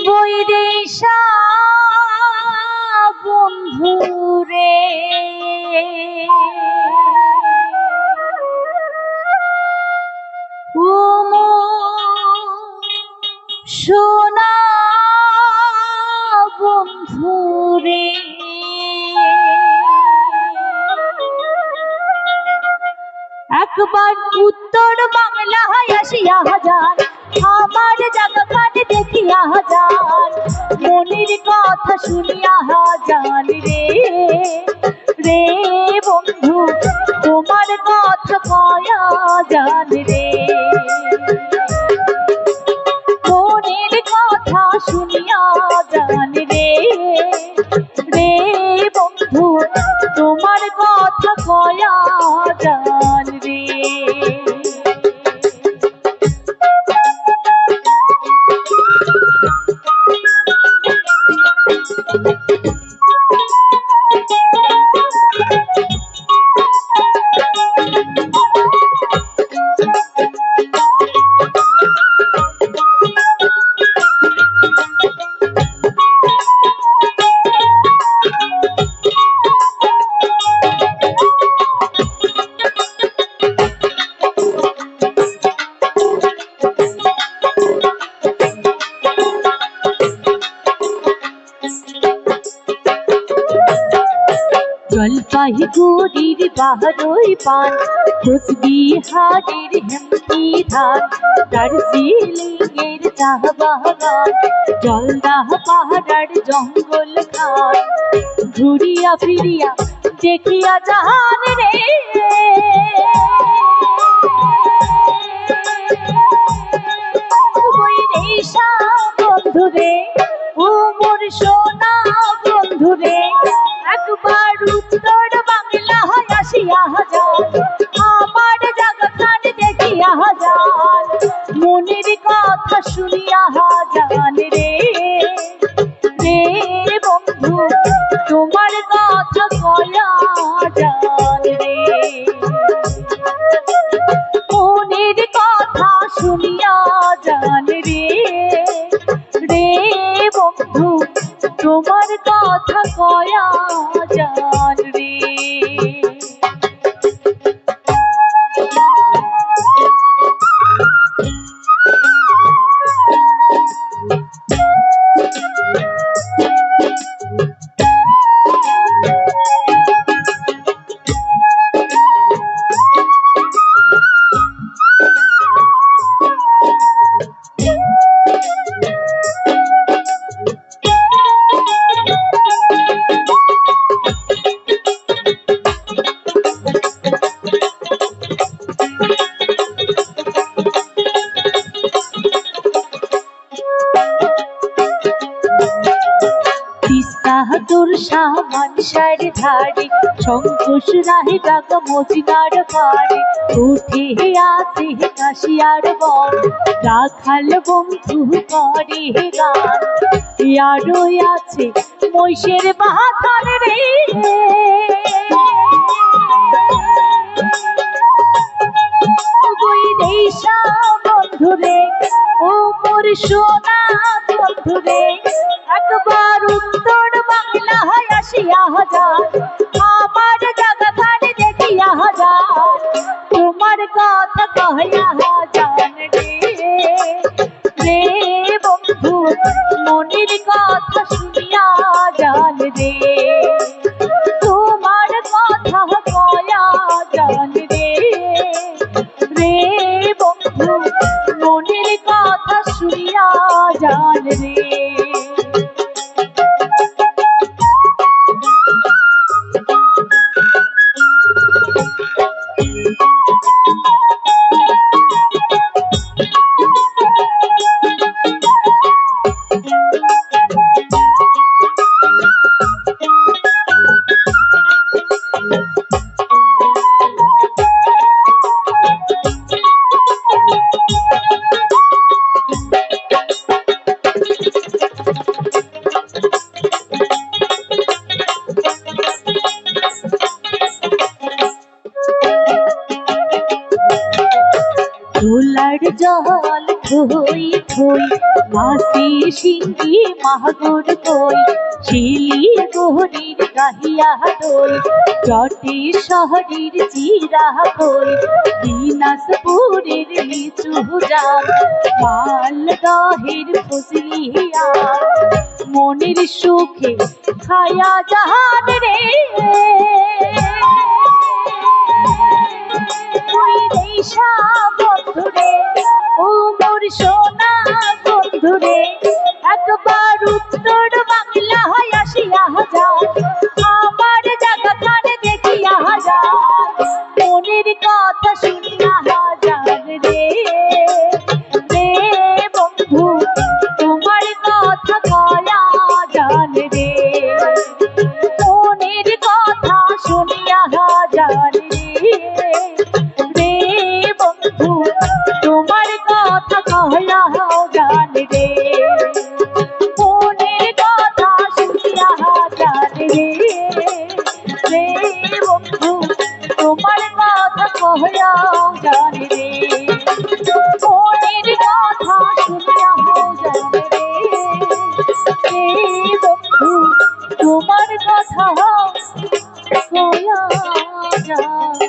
বৈদেশা বন্ধুরে সোনা বন্ধুরে একবার উত্তর বাংলা আসিয়া যান, আমার জায়গাখানে দেখিয়া যান, মনের কথা শুনিয়া যান রে রে বন্ধু, তোমার কথা কয়া যান রে, মনের কথা শুনিয়া যান রে রে বন্ধু, তোমার কথা কয়া যান রে। জলপাইগুড়ির বাহারই পান, কোচবিহারের হেমতি ধান, দার্জিলিংয়ের চা বাগান, জলদাহ পাহাড়ের জঙ্গল খান, ঘুরিয়া ফিরিয়া দেখিয়া যান রে বৈদেশা বন্ধুরে, ও মোর সোনা বন্ধুরে, একবার উত্তর বাংলা আসিয়া যান, আমার জায়গাখানে দেখিয়া যান, মনের কথা শুনিয়া যান রে রে বন্ধু, তোমার কথা কয়া যান রে, মনের কথা শুনিয়া যান রে রে বন্ধু, তোমার কথা কয়া যান রে। তোর সামানসার ধারে শঙ্কুশ রাহে ডাকা মজিনার পারে, উঠে আছে কাশিয়ার বন, রাখাল বন্ধু করে গান, আরো আছে মহিষের বাহাতার রে বৈদেশা বন্ধুরে, ও মোর সোনা বন্ধুরে, একবার উত্তর বাংলা আসিয়া যান, আমার জায়গাখানে দেখিয়া যান, তোমার কথা কহিয়া যান রে রে বন্ধু, মনের কথা শুনিয়া যান রে, তোমার কথা কয়া যান রে রে বন্ধু, মনের কথা শুনিয়া যান রে। গলার জল থই থই, মাসি শিঙ্গি মাগুর কই, শিলি গহরির গাহিয়া দই, জটি শহরের জিরা কই, দিনাজপুরের লিচু জাম, মালদহের ফজলিয়া, মনের সুখে খায়া জাহান রে। বন্ধুরে ও মোর সোনা বন্ধুরে, একবার উত্তর বাংলা হয় আসিয়া যায়, আমার জায়গা খানে দেখিয়া যায়, মনের কথা শুনিয়া যায় রে। রে বন্ধু তোমার কথা কয়া জান রে, মনের কথা শুনিয়া যায় রে। তোমার কথা কহলা জান রে, মনের কথা শুনিয়া জান রে। রে বন্ধু তোমার কথা কহলা জান রে, মনের কথা শুনিয়া জান রে। রে বন্ধু তোমার কথা কহলা জান।